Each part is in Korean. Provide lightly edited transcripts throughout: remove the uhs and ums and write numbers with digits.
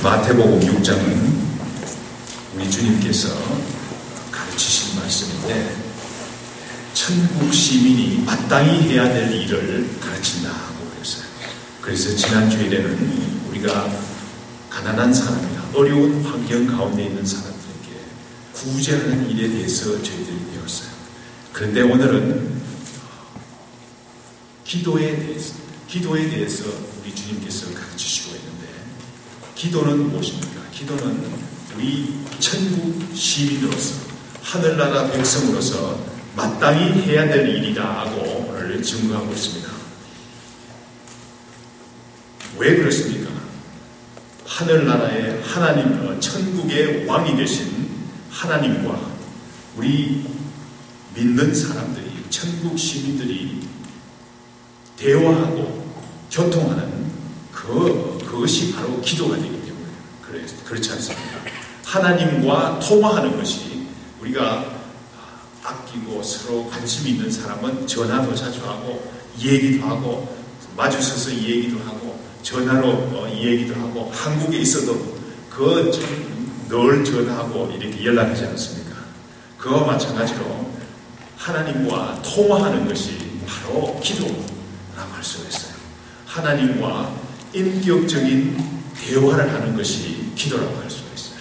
마태복음 6장은 우리 주님께서 가르치신 말씀인데 천국 시민이 마땅히 해야 될 일을 가르친다고 그랬어요. 그래서 지난 주일에는 우리가 가난한 사람이나 어려운 환경 가운데 있는 사람들에게 구제하는 일에 대해서 저희들이 배웠어요. 그런데 오늘은 기도에 대해서 우리 주님께서 가르치시고 있는데, 기도는 무엇입니까? 기도는 우리 천국 시민으로서, 하늘나라 백성으로서 마땅히 해야 될 일이라고 오늘 증거하고 있습니다. 왜 그렇습니까? 하늘나라의 하나님, 천국의 왕이 되신 하나님과 우리 믿는 사람들이, 천국 시민들이 대화하고 교통하는 그것이 바로 기도가 되기 때문에 그렇지 않습니까? 하나님과 통화하는 것이, 우리가 아끼고 서로 관심 있는 사람은 전화도 자주 하고 얘기도 하고, 마주서서 얘기도 하고 전화로 얘기도 하고, 한국에 있어도 늘 전화하고 이렇게 연락하지 않습니까? 그와 마찬가지로 하나님과 통화하는 것이 바로 기도라고 할 수가 있어요. 하나님과 인격적인 대화를 하는 것이 기도라고 할 수가 있어요.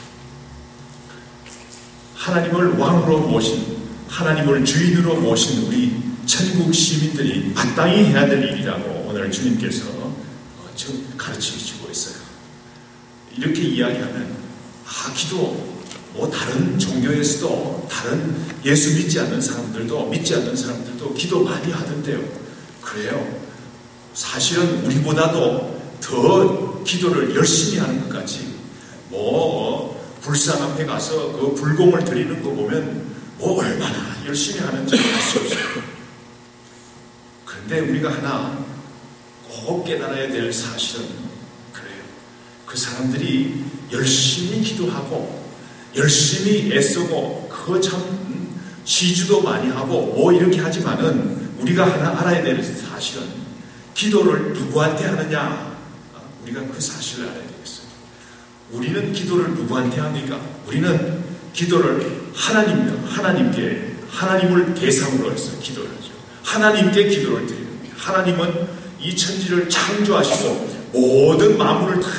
하나님을 왕으로 모신, 하나님을 주인으로 모신 우리 천국 시민들이 마땅히 해야 될 일이라고 오늘 주님께서 가르치시고 있어요. 이렇게 이야기하면, 기도, 다른 종교에서도, 다른 예수 믿지 않는 사람들도, 기도 많이 하던데요. 그래요. 사실은 우리보다도 더 기도를 열심히 하는 것 같이, 불상 앞에 가서 그 불공을 드리는 거 보면 얼마나 열심히 하는지 알 수 없어요. 그런데 우리가 하나 꼭 깨달아야 될 사실은 그래요. 그 사람들이 열심히 기도하고 열심히 애쓰고 참 시주도 많이 하고 이렇게 하지만은, 우리가 하나 알아야 될 사실은 기도를 누구한테 하느냐, 우리가 그 사실을 알아야 되겠어요. 우리는 기도를 누구한테 합니까? 우리는 기도를 하나님을 대상으로 해서 기도를 하죠. 하나님께 기도를 드립니다. 하나님은 이 천지를 창조하시고 모든 만물을 다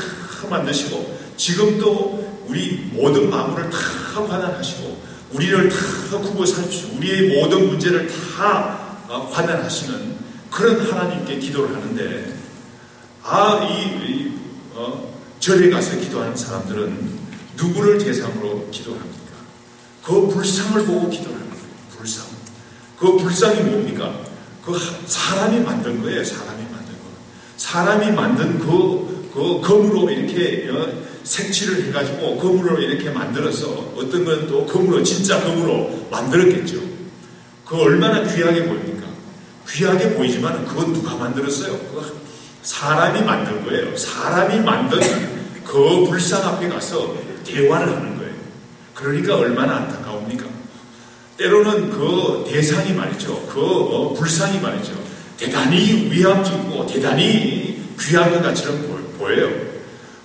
만드시고, 지금도 우리 모든 만물을 다 관할하시고, 우리를 다 구워 살피시고, 우리의 모든 문제를 다 관할하시는 그런 하나님께 기도를 하는데, 절에 가서 기도하는 사람들은 누구를 대상으로 기도를 합니까? 그 불상을 보고 기도를 하는 거예요. 불상. 그 불상이 뭡니까? 그 사람이 만든 거예요. 사람이 만든 그 검으로 이렇게 색칠을 해가지고 검으로 이렇게 만들어서, 어떤 건 또 검으로, 진짜 검으로 만들었겠죠. 그거 얼마나 귀하게 보입니까? 귀하게 보이지만 그건 누가 만들었어요? 그거 사람이 만든 거예요. 사람이 만든 그 불상 앞에 가서 대화를 하는 거예요. 그러니까 얼마나 안타까웁니까? 때로는 그 대상이 말이죠. 그 불상이 말이죠. 대단히 위압적이고 대단히 귀한 것 같처럼 보여요.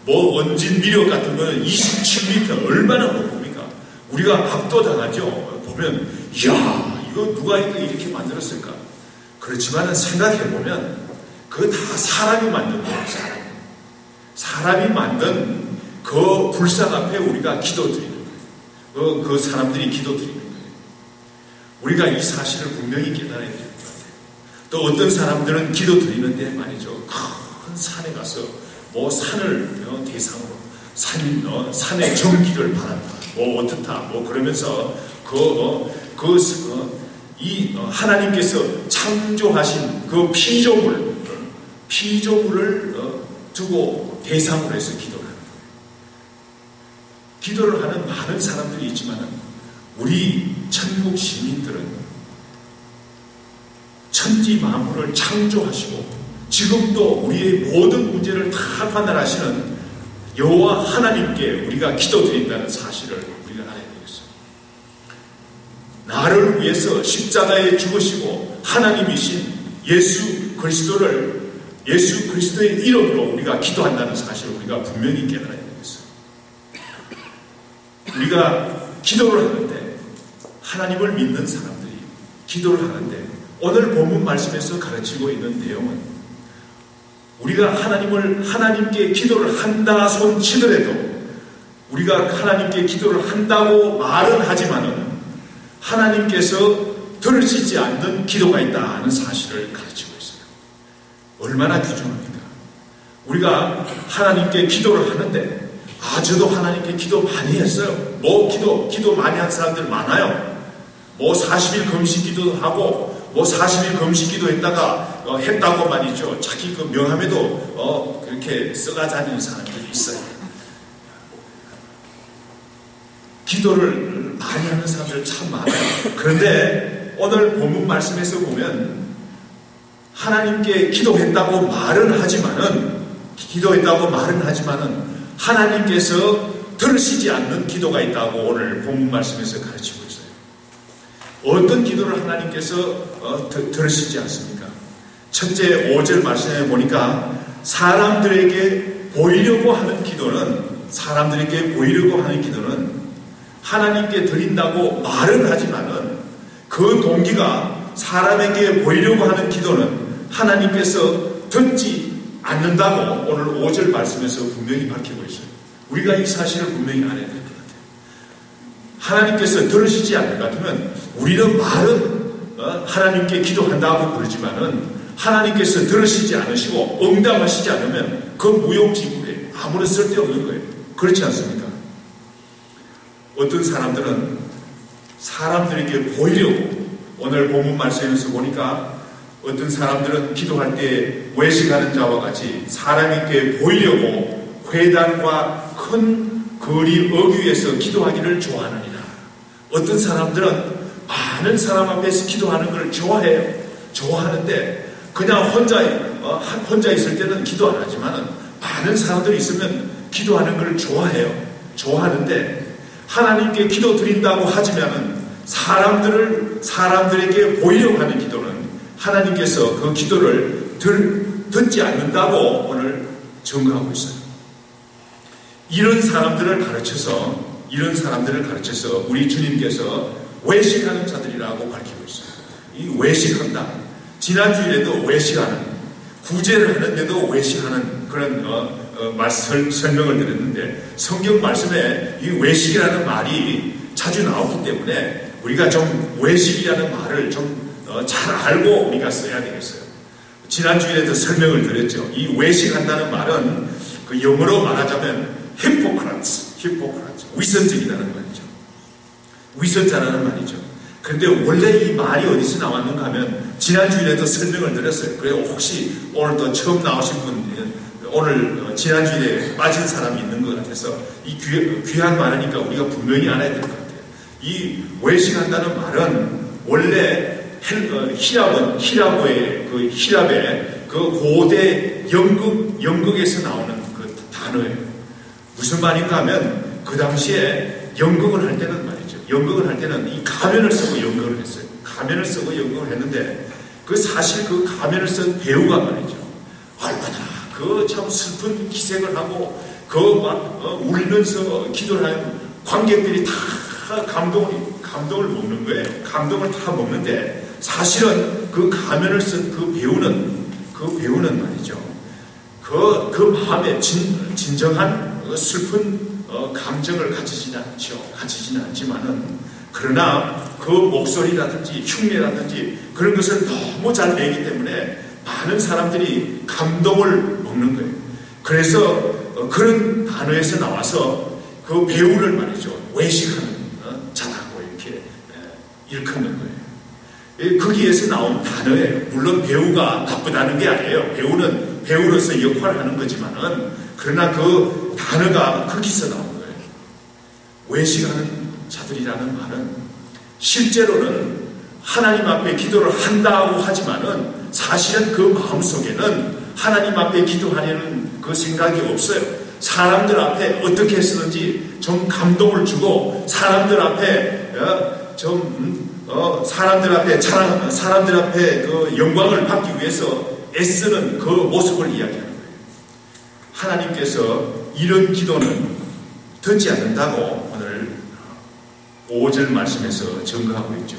원진 미력 같은 거는 27m 얼마나 높습니까? 우리가 압도당하죠. 보면, 이야, 이거 누가 이렇게 만들었을까? 그렇지만 생각해보면 그거 다 사람이 만든 거예요. 사람이 만든 그 불상 앞에 우리가 기도드리는 거예요. 그 사람들이 기도드리는 거예요. 우리가 이 사실을 분명히 깨달아야 될 것 같아요. 또 어떤 사람들은 기도드리는데 말이죠, 큰 산에 가서 산을 대상으로 산의 정기를 바란다, 어떻다, 그러면서 이 하나님께서 창조하신 그 피조물을 두고 대상으로 해서 기도를 하는 거예요. 기도를 하는 많은 사람들이 있지만, 우리 천국 시민들은 천지 만물을 창조하시고 지금도 우리의 모든 문제를 다 판단하시는 여호와 하나님께 우리가 기도드린다는 사실을 우리가 알아야 되겠어요. 나를 위해서 십자가에 죽으시고 하나님이신 예수 그리스도의 이름으로 우리가 기도한다는 사실을 우리가 분명히 깨달아야 되겠어요. 우리가 기도를 하는데, 하나님을 믿는 사람들이 기도를 하는데, 오늘 본문 말씀에서 가르치고 있는 내용은 우리가 하나님께 기도를 한다 손 치더라도, 우리가 하나님께 기도를 한다고 말은 하지만은 하나님께서 들으시지 않는 기도가 있다는 사실을 가르치고 있어요. 얼마나 귀중합니까? 우리가 하나님께 기도를 하는데, 저도 하나님께 기도 많이 했어요. 기도 많이 한 사람들 많아요. 40일 금식 기도도 하고, 40일 금식 기도 했다고 말이죠. 자기 그 명함에도 그렇게 써가다니는 사람들이 있어요. 기도를 많이 하는 사람들 참 많아요. 그런데 오늘 본문 말씀에서 보면 하나님께 기도했다고 말은 하지만은 하나님께서 들으시지 않는 기도가 있다고 오늘 본문 말씀에서 가르치고 있어요. 어떤 기도를 하나님께서 들으시지 않습니까? 첫째 5절 말씀에 보니까 사람들에게 보이려고 하는 기도는 하나님께 드린다고 말은 하지만은 그 동기가 사람에게 보이려고 하는 기도는 하나님께서 듣지 않는다고 오늘 5절 말씀에서 분명히 밝히고 있어요. 우리가 이 사실을 분명히 알아야 될 것 같아요. 하나님께서 들으시지 않는 것 같으면 우리는 말은 하나님께 기도한다고 그러지만은 하나님께서 들으시지 않으시고 응답하시지 않으면 그 무용지물에 아무런 쓸데없는 거예요. 그렇지 않습니까? 어떤 사람들은 사람들에게 보이려고, 오늘 본문 말씀에서 보니까 어떤 사람들은 기도할 때 외식하는 자와 같이 사람에게 보이려고 회당과 큰 거리 어귀에서 기도하기를 좋아하느니라. 어떤 사람들은 많은 사람 앞에서 기도하는 걸 좋아해요. 좋아하는데 그냥 혼자 있을 때는 기도 안 하지만은 많은 사람들이 있으면 기도하는 걸 좋아해요. 좋아하는데 하나님께 기도 드린다고 하지만은 사람들에게 보이려고 하는 기도는 하나님께서 그 기도를 듣지 않는다고 오늘 증거하고 있어요. 이런 사람들을 가르쳐서 우리 주님께서 외식하는 자들이라고 밝히고 있어요. 이 외식한다. 지난주일에도 외식하는, 구제를 하는데도 외식하는 그런 설명을 드렸는데, 성경 말씀에 이 외식이라는 말이 자주 나오기 때문에 우리가 좀 외식이라는 말을 좀 잘 알고 우리가 써야 되겠어요. 지난주에도 설명을 드렸죠. 이 외식한다는 말은 그 영어로 말하자면 히포크라츠, 위선적이라는 말이죠. 위선자라는 말이죠. 그런데 원래 이 말이 어디서 나왔는가 하면 지난주에도 설명을 드렸어요. 그래서 혹시 오늘도 처음 나오신 분, 오늘 지난주에 빠진 사람이 있는 것 같아서 이 귀한 말이니까 우리가 분명히 알아야 될 것 같아요. 이 외식한다는 말은 원래 힐라보의 그 고대 연극에서 나오는 그 단어예요. 무슨 말인가 하면 그 당시에 연극을 할 때는 말이죠. 연극을 할 때는 이 가면을 쓰고 연극을 했어요. 가면을 쓰고 연극을 했는데 사실 그 가면을 쓴 배우가 말이죠. 얼마나 그 참 슬픈 기색을 하고 울면서 기도를 하는 관객들이 다 감동을 먹는 거예요. 감동을 다 먹는데 사실은 그 가면을 쓴 그 배우는 말이죠. 그 마음에 진정한 슬픈 감정을 가지지는 않지만은 그러나 그 목소리라든지 흉내라든지 그런 것을 너무 잘 내기 때문에 많은 사람들이 감동을 먹는 거예요. 그래서 그런 단어에서 나와서 그 배우를 말이죠. 외식하는 자라고 이렇게 일컫는 거예요. 거기에서 나온 단어예요. 물론 배우가 나쁘다는 게 아니에요. 배우는 배우로서 역할을 하는 거지만은 그러나 그 단어가 거기서 나온 거예요. 외식하는 자들이라는 말은 실제로는 하나님 앞에 기도를 한다고 하지만은 사실은 그 마음속에는 하나님 앞에 기도하려는 그 생각이 없어요. 사람들 앞에 어떻게 했었는지 좀 감동을 주고 사람들 앞에 사람들 앞에 그 영광을 받기 위해서 애쓰는 그 모습을 이야기하는 거예요. 하나님께서 이런 기도는 듣지 않는다고 오늘 5절 말씀에서 증거하고 있죠.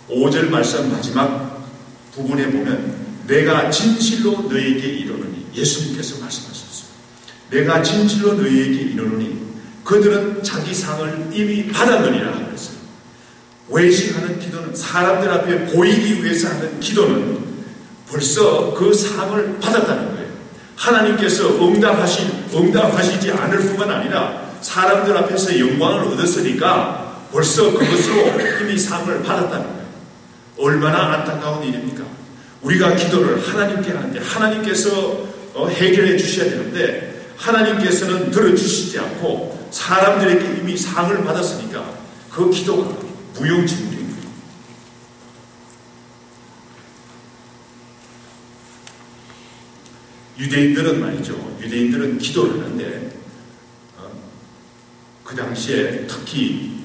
5절 말씀 마지막 부분에 보면 내가 진실로 너에게 이르노니, 예수님께서 말씀하셨어요. 내가 진실로 너에게 이르노니 그들은 자기 상을 이미 받았느니라 그랬어요. 외식하는 기도는, 사람들 앞에 보이기 위해서 하는 기도는 벌써 그 상을 받았다는 거예요. 하나님께서 응답하시지 않을 뿐만 아니라 사람들 앞에서 영광을 얻었으니까 벌써 그것으로 이미 상을 받았다는 거예요. 얼마나 안타까운 일입니까? 우리가 기도를 하나님께 하는데 하나님께서 해결해 주셔야 되는데 하나님께서는 들어주시지 않고 사람들에게 이미 상을 받았으니까 그 기도가 무용지물인 거예요. 유대인들은 말이죠. 유대인들은 기도를 하는데 그 당시에 특히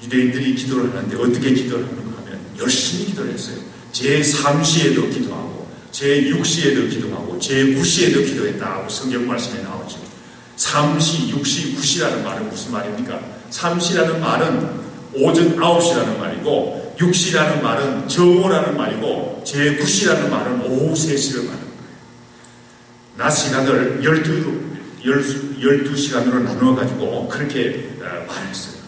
유대인들이 기도를 하는데 어떻게 기도를 하는가 하면 열심히 기도를 했어요. 제3시에도 기도하고 제6시에도 기도하고 제9시에도 기도했다고 성경 말씀에 나오죠. 3시, 6시, 9시라는 말은 무슨 말입니까? 3시라는 말은 오전 9시라는 말이고 6시라는 말은 정오라는 말이고 제9시라는 말은 오후 3시를 말하는 거예요. 낮 시간을 12시간으로 나누어가지고 그렇게 말했어요.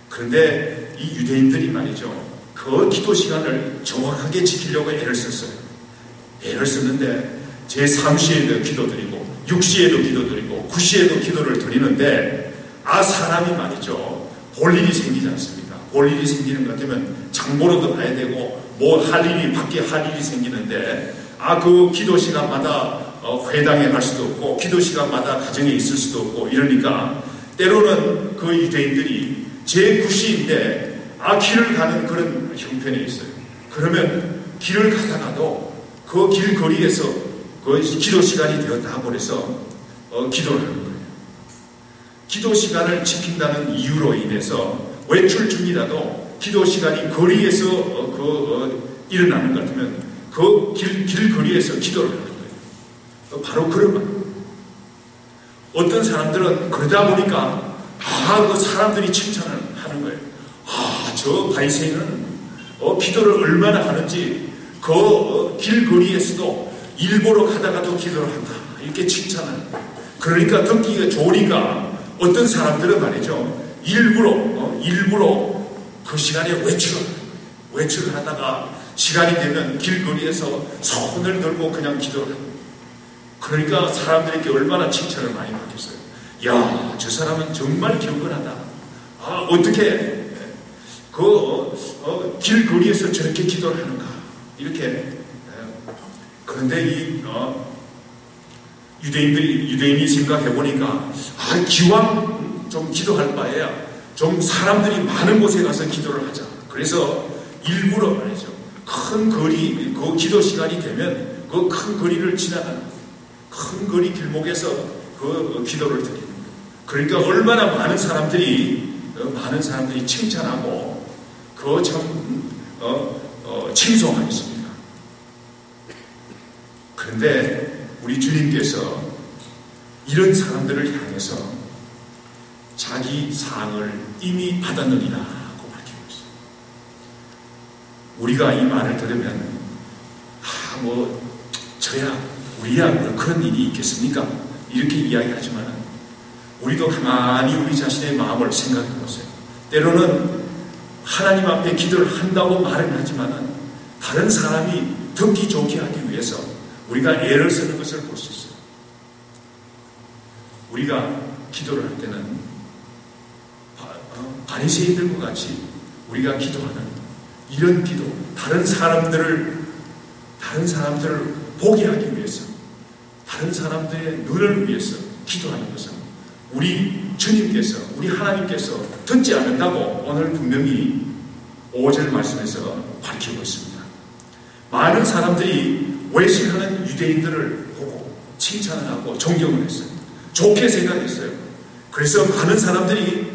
그런데 이 유대인들이 말이죠. 그 기도 시간을 정확하게 지키려고 애를 썼어요. 애를 썼는데 제3시에도 기도드리고 6시에도 기도드리고 9시에도 기도를 드리는데 사람이 말이죠. 볼 일이 생기지 않습니까? 볼 일이 생기는 것 같으면 장보러도 가야 되고 뭐 할 일이 밖에 할 일이 생기는데 그 기도 시간마다 회당에 갈 수도 없고 기도 시간마다 가정에 있을 수도 없고 이러니까 때로는 그 유대인들이 제9시인데 길을 가는 그런 형편에 있어요. 그러면 길을 가다가도 그 길거리에서 그 기도 시간이 되었다 버려서 기도를 하는 거예요. 기도 시간을 지킨다는 이유로 인해서 외출 중이라도 기도 시간이 거리에서 일어나는 것 같으면 그 길거리에서 기도를 하는 거예요. 바로 그런 거예요. 어떤 사람들은 그러다 보니까 그 사람들이 칭찬을 하는 거예요. 저 바리새인은 기도를 얼마나 하는지 그 길거리에서도 일보러 가다가도 기도를 한다. 이렇게 칭찬을 거예요. 그러니까 듣기가 좋으니까 어떤 사람들은 말이죠. 일부러 그 시간에 외출을 하다가 시간이 되면 길거리에서 손을 들고 그냥 기도를 합니다. 그러니까 사람들에게 얼마나 칭찬을 많이 받겠어요. 야, 저 사람은 정말 경건하다. 어떻게 길거리에서 저렇게 기도를 하는가. 이렇게. 그런데 이 유대인이 생각해 보니까 기왕 좀 기도할 바에야 좀 사람들이 많은 곳에 가서 기도를 하자. 그래서 일부러 말이죠. 큰 거리, 그 기도 시간이 되면 그 큰 거리를 지나가는 큰 거리 길목에서 그 기도를 드리는 거예요. 그러니까 얼마나 많은 사람들이 칭찬하고 칭송하겠습니까? 그런데 우리 주님께서 이런 사람들을 향해서 자기 상을 이미 받았느니라 하고 밝히고 있어요. 우리가 이 말을 들으면 우리야 뭐 그런 일이 있겠습니까? 이렇게 이야기하지만 우리도 가만히 우리 자신의 마음을 생각해 보세요. 때로는 하나님 앞에 기도를 한다고 말은 하지만 다른 사람이 듣기 좋게 하기 위해서 우리가 애를 쓰는 것을 볼 수 있어요. 우리가 기도를 할 때는 바리새인들과 같이 우리가 기도하는 이런 기도, 다른 사람들을 보게 하기 위해서, 다른 사람들의 눈을 위해서 기도하는 것은 우리 주님께서, 우리 하나님께서 듣지 않는다고 오늘 분명히 5절 말씀에서 밝히고 있습니다. 많은 사람들이 외식하는 유대인들을 보고 칭찬을 하고 존경을 했어요. 좋게 생각했어요. 그래서 많은 사람들이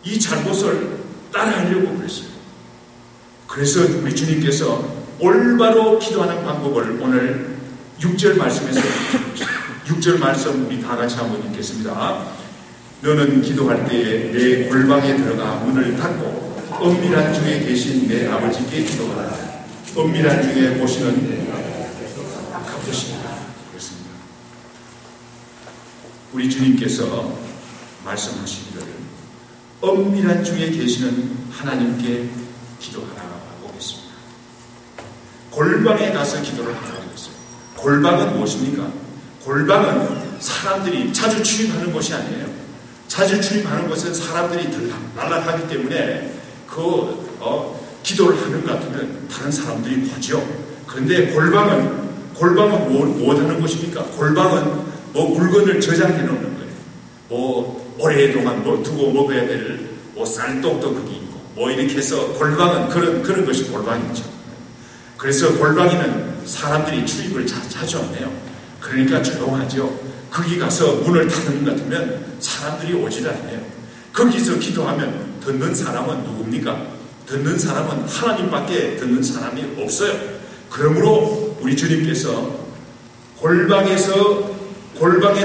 이 잘못을 따라하려고 그랬어요. 그래서 우리 주님께서 올바로 기도하는 방법을 오늘 6절 말씀에서 6절 말씀 우리 다 같이 한번 읽겠습니다. 너는 기도할 때에 내 골방에 들어가 문을 닫고 은밀한 중에 계신 내 아버지께 기도하라. 은밀한 중에 보시는 갚으시리라. 그렇습니다. 우리 주님께서 말씀하시기를 은밀한 중에 계시는 하나님께 기도하라고 했습니다. 골방에 가서 기도를 하라고 했어요. 골방은 무엇입니까? 골방은 사람들이 자주 출입하는 곳이 아니에요. 자주 출입하는 곳은 사람들이 들락날락하기 때문에 기도를 하는 것 같으면 다른 사람들이 보죠. 그런데 골방은 뭐 하는 곳입니까? 골방은 물건을 저장해 놓는 거예요. 오랫동안 두고 먹어야 될 쌀떡도 거기 있고 이렇게 해서 골방은 그런 것이 골방이죠. 그래서 골방에는 사람들이 출입을 자주 하네요. 그러니까 조용하죠. 거기 가서 문을 닫는 것 같으면 사람들이 오질 않아요. 거기서 기도하면 듣는 사람은 누굽니까? 듣는 사람은 하나님밖에 듣는 사람이 없어요. 그러므로 우리 주님께서 골방에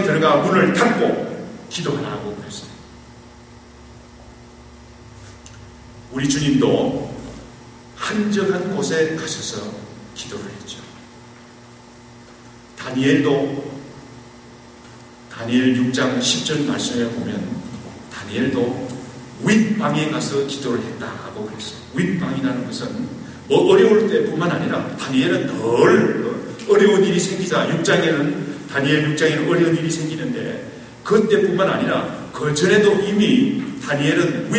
들어가 문을 닫고 기도하라고 그랬어요. 우리 주님도 한적한 곳에 가셔서 기도를 했죠. 다니엘 6장 10절 말씀에 보면 다니엘도 윗방에 가서 기도를 했다고 그랬어요. 윗방이라는 것은 어려울 때뿐만 아니라 다니엘은 늘 어려운 일이 생기자 다니엘 6장에는 어려운 일이 생기는데 그때뿐만 아니라 그 전에도 이미 다니엘은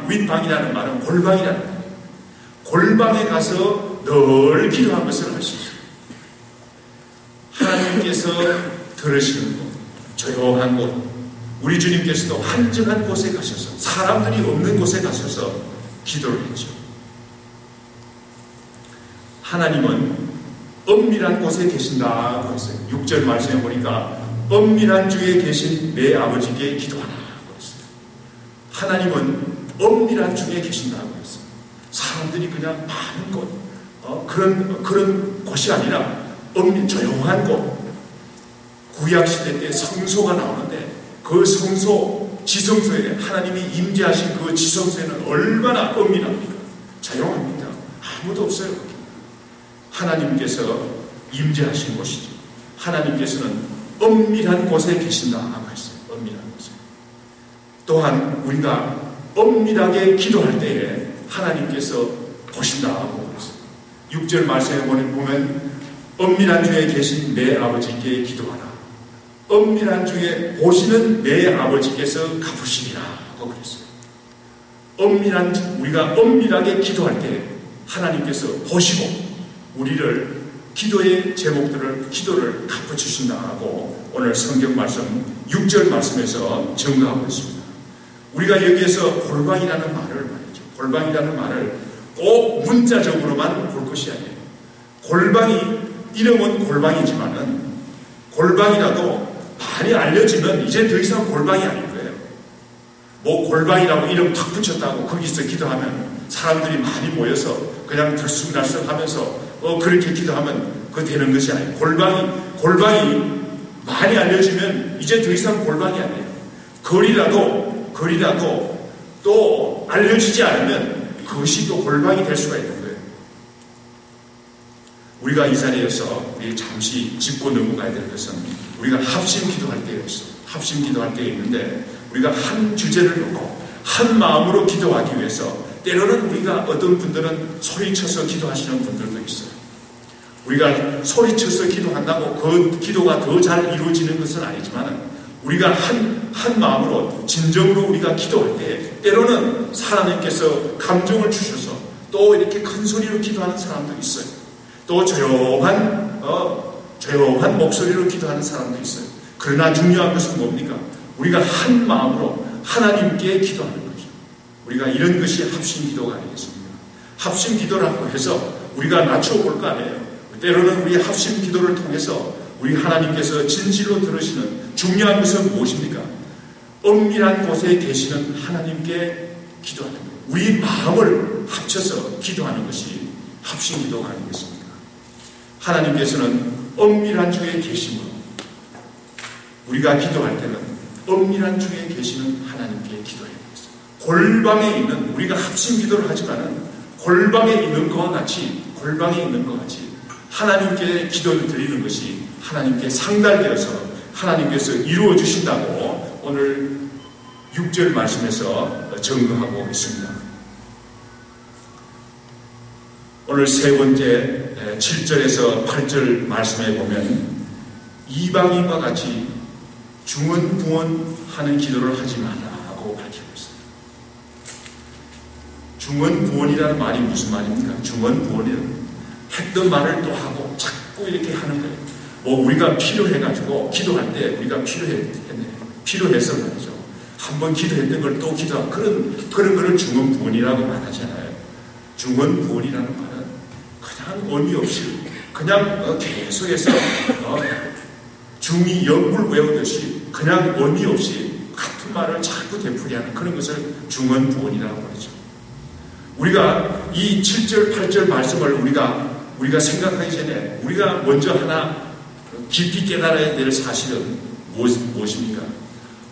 윗방이라는 말은 골방이라는 거예요. 골방에 가서 늘 기도한 것을 알 수 있어요. 하나님께서 들으시는 곳, 조용한 곳, 우리 주님께서도 한적한 곳에 가셔서 사람들이 없는 곳에 가셔서 기도를 했죠. 하나님은 은밀한 곳에 계신다고 했어요. 6절 말씀해 보니까 은밀한 중에 계신 내 아버지께 기도하라고 했어요. 하나님은 은밀한 중에 계신다고 했어요. 사람들이 그냥 많은 곳, 그런 곳이 아니라 조용한 곳. 구약시대 때 성소가 나오는데 그 지성소에 하나님이 임재하신 그 지성소에는 얼마나 은밀합니까? 조용합니다. 아무도 없어요. 하나님께서 임재하신 곳이죠. 하나님께서는 은밀한 곳에 계신다고 했어요. 은밀한 곳에. 또한 우리가 은밀하게 기도할 때에 하나님께서 보신다고 했어요. 6절 말씀에 보면 은밀한 중에 계신 내 아버지께 기도하라. 은밀한 중에 보시는 내 아버지께서 갚으시리라고 그랬어요. 우리가 은밀하게 기도할 때 하나님께서 보시고 우리를 기도의 기도를 갚아주신다고 오늘 성경 말씀 6절 말씀에서 증거하고 있습니다. 우리가 여기에서 골방이라는 말을 말이죠. 골방이라는 말을 꼭 문자적으로만 볼 것이 아니에요. 이름은 골방이지만은 골방이라도 많이 알려지면 이제 더 이상 골방이 아닌 거예요. 골방이라고 이름 탁 붙였다고 거기서 기도하면 사람들이 많이 모여서 그냥 들쑥날쑥 하면서 그렇게 기도하면 그거 되는 것이 아니에요. 골방이 많이 알려지면 이제 더 이상 골방이 아니에요. 거리라도 또 알려지지 않으면 그것이 또 골방이 될 수가 있는 거예요. 우리가 이 자리에서 우리 잠시 짚고 넘어가야 될 것은 우리가 합심 기도할 때에 있어요. 합심 기도할 때에 있는데 우리가 한 주제를 놓고 한 마음으로 기도하기 위해서 때로는 우리가 어떤 분들은 소리쳐서 기도하시는 분들도 있어요. 우리가 소리쳐서 기도한다고 그 기도가 더 잘 이루어지는 것은 아니지만 우리가 한 마음으로 진정으로 우리가 기도할 때 때로는 하나님께서 감정을 주셔서 또 이렇게 큰 소리로 기도하는 사람도 있어요. 또 조용한 목소리로 기도하는 사람도 있어요. 그러나 중요한 것은 뭡니까? 우리가 한 마음으로 하나님께 기도하는 거죠. 우리가 이런 것이 합심 기도가 아니겠습니까? 합심 기도라고 해서 우리가 낮춰볼 거 아니에요. 때로는 우리 합심 기도를 통해서 우리 하나님께서 진실로 들으시는 중요한 것은 무엇입니까? 은밀한 곳에 계시는 하나님께 기도하는 거예요. 우리 마음을 합쳐서 기도하는 것이 합심 기도가 아니겠습니까? 하나님께서는 은밀한 중에 계심으로 우리가 기도할 때는 엄밀한 중에 계시는 하나님께 기도해야 되겠습니다. 골방에 있는, 우리가 합심 기도를 하지만은 골방에 있는 것과 같이 하나님께 기도를 드리는 것이 하나님께 상달되어서 하나님께서 이루어 주신다고 오늘 6절 말씀에서 증거하고 있습니다. 오늘 세 번째 7절에서 8절 말씀에 보면 이방인과 같이 중언부언하는 기도를 하지 말라고 밝히고 있습니다. 중언부언이라는 말이 무슨 말입니까? 중언부언이란 했던 말을 또 하고 자꾸 이렇게 하는 거예요. 뭐 우리가 필요해가지고 기도할 때 우리가 필요해서 말이죠. 한번 기도했던 걸 또 기도하고 그런 거를 중언부언이라고 말하잖아요. 중언부언이라는 말은 그냥 의미 없이 그냥 계속해서 중이 영불 외우듯이 그냥 의미 없이 같은 말을 자꾸 되풀이하는 그런 것을 중언부언이라고 그러죠. 우리가 이 7절, 8절 말씀을 우리가 생각하기 전에 우리가 먼저 하나 깊이 깨달아야 될 사실은 무엇입니까?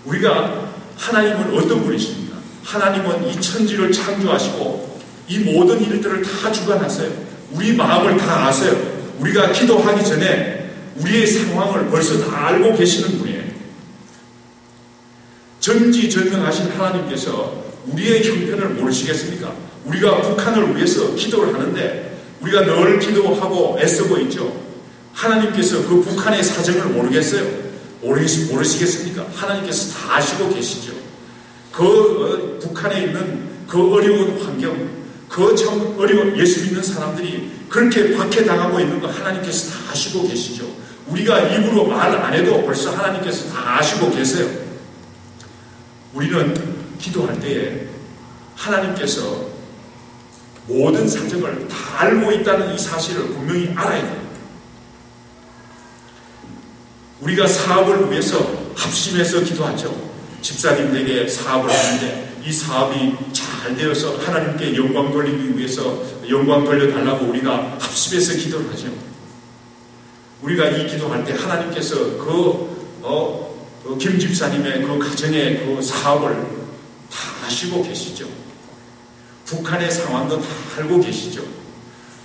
우리가 하나님은 어떤 분이십니까? 하나님은 이 천지를 창조하시고 이 모든 일들을 다 주관하세요. 우리 마음을 다 아세요. 우리가 기도하기 전에 우리의 상황을 벌써 다 알고 계시는 분이에요. 전지전능하신 하나님께서 우리의 형편을 모르시겠습니까? 우리가 북한을 위해서 기도를 하는데 우리가 늘 기도하고 애쓰고 있죠. 하나님께서 그 북한의 사정을 모르겠어요? 모르시겠습니까? 하나님께서 다 아시고 계시죠. 그 북한에 있는 그 어려운 환경, 그 참 어려운 예수 믿는 사람들이 그렇게 박해당하고 있는 거 하나님께서 다 아시고 계시죠. 우리가 입으로 말 안 해도 벌써 하나님께서 다 아시고 계세요. 우리는 기도할 때에 하나님께서 모든 사정을 다 알고 있다는 이 사실을 분명히 알아야 돼요. 우리가 사업을 위해서 합심해서 기도하죠. 집사님에게 사업을 하는데 이 사업이 잘 되어서 하나님께 영광 돌리기 위해서 영광 돌려달라고 우리가 합심해서 기도를 하죠. 우리가 이 기도할 때 하나님께서 김 집사님의 그 가정의 그 사업을 다 아시고 계시죠. 북한의 상황도 다 알고 계시죠.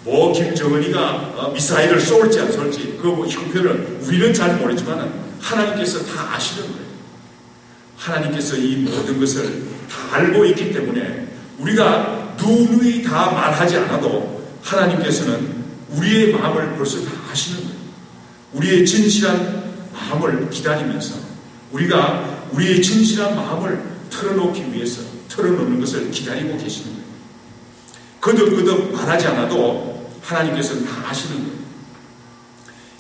뭐 김정은이가 미사일을 쏠지 안 쏠지 그 형편을 우리는 잘 모르지만 하나님께서 다 아시는 거예요. 하나님께서 이 모든 것을 다 알고 있기 때문에 우리가 누누이 다 말하지 않아도 하나님께서는 우리의 마음을 벌써 다 아시는 거예요. 우리의 진실한 마음을 기다리면서 우리가 우리의 진실한 마음을 털어놓기 위해서 털어놓는 것을 기다리고 계시는 거예요. 거듭거듭 말하지 않아도 하나님께서는 다 아시는 거예요.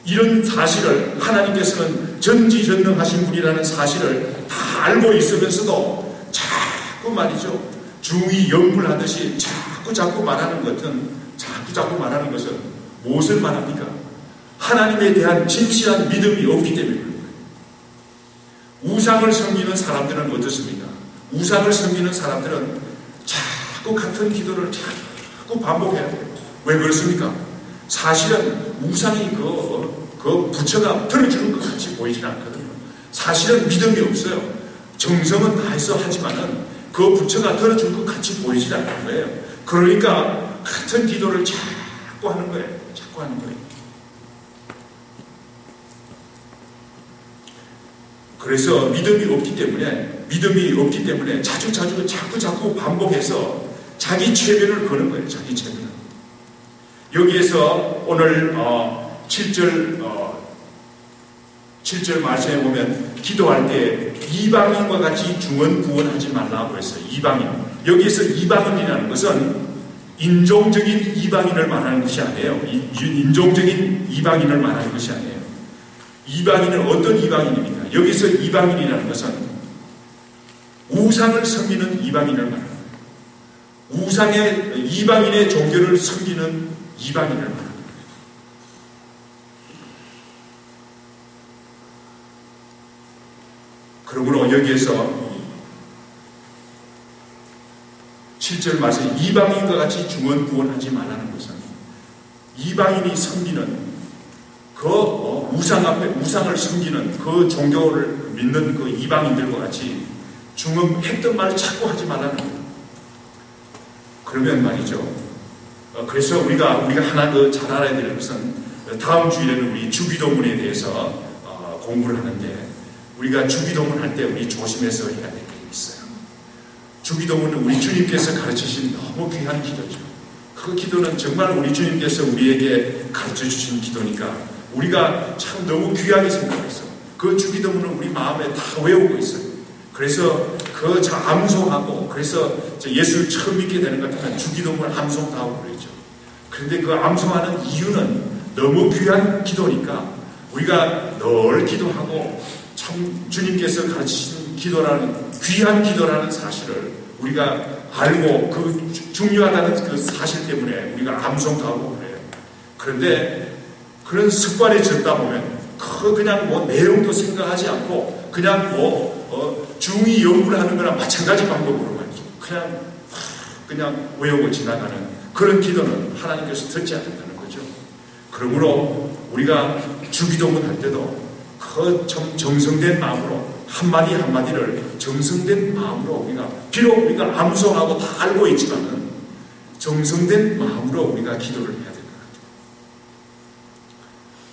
이런 사실을 하나님께서는 전지전능하신 분이라는 사실을 다 알고 있으면서도 자꾸 말이죠. 중이 영불하듯이 자꾸 말하는 것은 무엇을 말합니까? 하나님에 대한 진실한 믿음이 없기 때문에 그런 거예요. 우상을 섬기는 사람들은 어떻습니까? 우상을 섬기는 사람들은 자꾸 같은 기도를 자꾸 반복해야 돼요. 왜 그렇습니까? 사실은 우상이 그 부처가 들어주는 것 같이 보이진 않거든요. 사실은 믿음이 없어요. 정성은 다해서 하지만은 그 부처가 들어줄 것 같이 보이진 않는 거예요. 그러니까 같은 기도를 자꾸 하는 거예요. 그래서 믿음이 없기 때문에 자꾸 반복해서 자기 체면을 거는 거예요. 자기 체면을. 여기에서 오늘 7절 말씀에 보면 기도할 때 이방인과 같이 중언부언하지 말라고 했어요. 이방인. 여기에서 이방인이라는 것은 인종적인 이방인을 말하는 것이 아니에요. 인종적인 이방인을 말하는 것이 아니에요. 이방인은 어떤 이방인입니까? 여기서 이방인이라는 것은 우상을 섬기는 이방인을 말합니다. 이방인의 종교를 섬기는 이방인을 말합니다. 그러므로 여기에서 7절 말씀 이방인과 같이 중언부언하지 말라는 것은 이방인이 섬기는 그 우상 앞에 우상을 섬기는 그 종교를 믿는 그 이방인들과 같이 중음했던 말을 자꾸 하지 말라는 거예요. 그러면 말이죠. 그래서 우리가 하나 더 잘 알아야 될 것은 다음 주일에는 우리 주기도문에 대해서 공부를 하는데 우리가 주기도문 할 때 우리 조심해서 해야 될 게 있어요. 주기도문은 우리 주님께서 가르치신 너무 귀한 기도죠. 그 기도는 정말 우리 주님께서 우리에게 가르쳐 주신 기도니까 우리가 참 너무 귀하게 생각해서 그 주기도문을 우리 마음에 다 외우고 있어요. 그래서 그 암송하고 그래서 예수를 처음 믿게 되는 것 같으면 주기도문 암송도 하고 그러죠. 그런데 그 암송하는 이유는 너무 귀한 기도니까 우리가 늘 기도하고 참 주님께서 가르치신 기도라는 귀한 기도라는 사실을 우리가 알고 그 중요하다는 그 사실 때문에 우리가 암송도 하고 그래요. 그런데 그런 습관에 젖다 보면 그냥 뭐 내용도 생각하지 않고 그냥 중의 연구를 하는 거랑 마찬가지 방법으로 말이죠. 그냥 외우고 지나가는 그런 기도는 하나님께서 듣지 않는다는 거죠. 그러므로 우리가 주기도문 할 때도 그 정성된 마음으로 한마디 한마디를 정성된 마음으로 비록 우리가 암송하고 다 알고 있지만은 정성된 마음으로 우리가 기도를 해야 될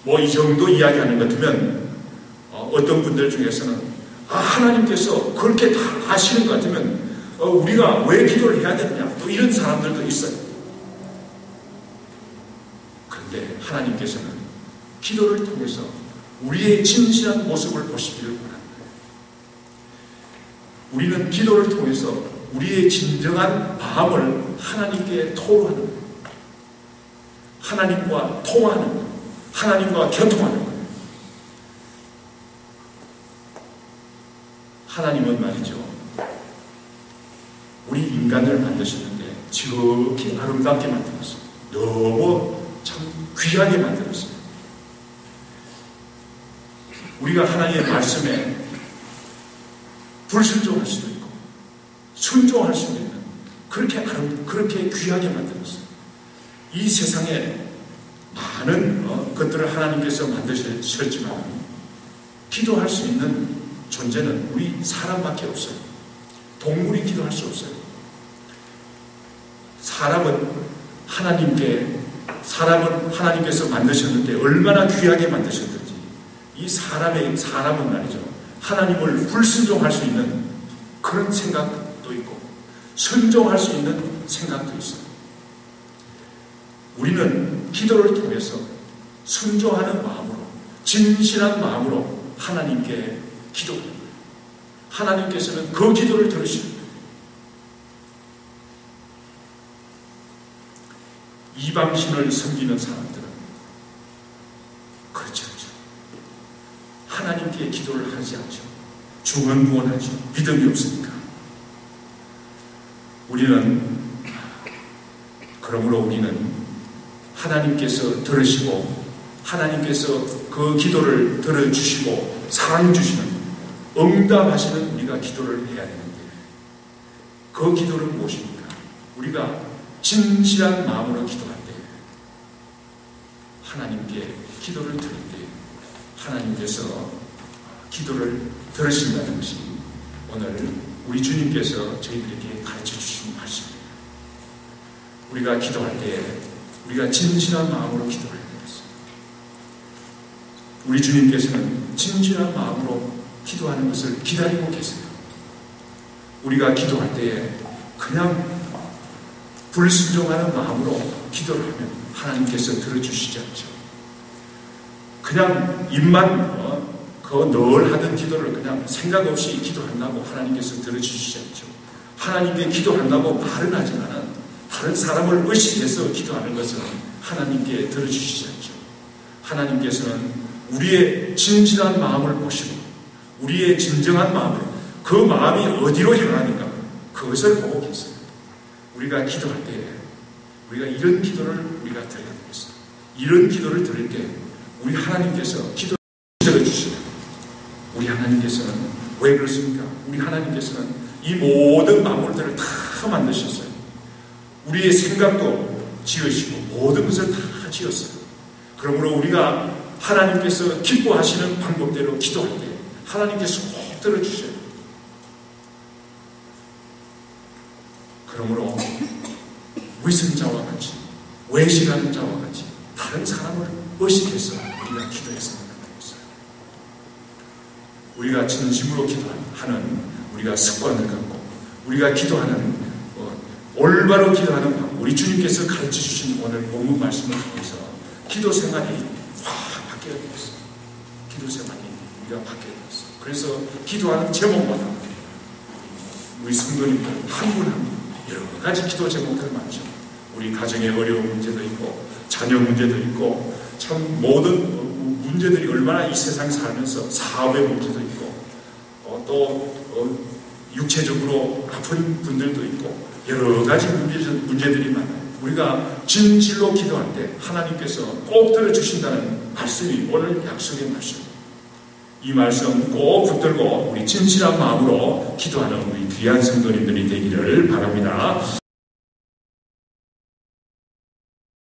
것 같아요. 이 정도 이야기하는 것 같으면 어떤 분들 중에서는 하나님께서 그렇게 다 아시는 것 같으면 우리가 왜 기도를 해야 되느냐 또 이런 사람들도 있어요. 그런데 하나님께서는 기도를 통해서 우리의 진실한 모습을 보시기를 원합니다. 우리는 기도를 통해서 우리의 진정한 마음을 하나님께 토로하는 거예요. 하나님과 통하는 거예요. 하나님과 교통하는 거예요. 하나님은 말이죠. 우리 인간을 만드셨는데 지극히 아름답게 만들었어요. 너무 참 귀하게 만들었어요. 우리가 하나님의 말씀에 불순종할 수도 있고 순종할 수도 있는 그렇게 귀하게 만들었어요. 이 세상에 많은 것들을 하나님께서 만드셨지만 기도할 수 있는 존재는 우리 사람밖에 없어요. 동물이 기도할 수 없어요. 사람은 하나님께서 만드셨는데 얼마나 귀하게 만드셨든지 이 사람은 말이죠. 하나님을 불순종할 수 있는 그런 생각도 있고 순종할 수 있는 생각도 있어요. 우리는 기도를 통해서 순종하는 마음으로 진실한 마음으로 하나님께 기도합니다. 하나님께서는 그 기도를 들으십니다. 이방신을 섬기는 사람들은 그렇지 않죠. 하나님께 기도를 하지 않죠. 중언부언하죠. 믿음이 없으니까. 그러므로 우리는 하나님께서 들으시고 하나님께서 그 기도를 들어주시고 사랑 주시는 응답하시는 우리가 기도를 해야 되는데 그 기도는 무엇입니까? 우리가 진실한 마음으로 기도할 때 하나님께 기도를 드릴 때 하나님께서 기도를 들으신다는 것이 오늘 우리 주님께서 저희들에게 가르쳐 주신 말씀입니다. 우리가 기도할 때 우리가 진실한 마음으로 기도를 해야 되겠습니다. 우리 주님께서는 진실한 마음으로 기도하는 것을 기다리고 계세요. 우리가 기도할 때에 그냥 불순종하는 마음으로 기도를 하면 하나님께서 들어주시지 않죠. 그냥 입만 늘 하던 기도를 그냥 생각 없이 기도한다고 하나님께서 들어주시지 않죠. 하나님께 기도한다고 말은 하지만 다른 사람을 의식해서 기도하는 것은 하나님께 들어주시지 않죠. 하나님께서는 우리의 진실한 마음을 보시고 우리의 진정한 마음을 그 마음이 어디로 향하는가 그것을 보고 계세요. 우리가 기도할 때 우리가 이런 기도를 우리가 드려야 되겠어요. 이런 기도를 드릴 때 우리 하나님께서 기도를 들어주시고 우리 하나님께서는 왜 그렇습니까? 우리 하나님께서는 이 모든 만물들을 다 만드셨어요. 우리의 생각도 지으시고 모든 것을 다 지었어요. 그러므로 우리가 하나님께서 기뻐하시는 방법대로 기도할 때 하나님께서 꼭 들어주셔요. 그러므로 위선자와 같이, 외식하는 자와 같이 다른 사람을 의식해서 우리가 기도했으면 하겠어요. 우리가 진심으로 기도하는 우리가 습관을 갖고 우리가 기도하는 올바로 기도하는 방법, 우리 주님께서 가르쳐 주신 오늘 본문 말씀을 통해서 기도 생활이 확 바뀌어야 되겠어요. 기도 생활이 우리가 바뀌어야 되겠어요. 그래서 기도하는 제목마다 우리 성도님들 한 분 한 분 여러 가지 기도 제목들 많죠. 우리 가정의 어려운 문제도 있고 자녀 문제도 있고 참 모든 문제들이 얼마나 이 세상 살면서 사업의 문제도 있고 또 육체적으로 아픈 분들도 있고 여러 가지 문제들이 많아요. 우리가 진실로 기도할 때 하나님께서 꼭 들어주신다는 말씀이 오늘 약속의 말씀. 이 말씀 꼭 붙들고 우리 진실한 마음으로 기도하는 우리 귀한 성도님들이 되기를 바랍니다.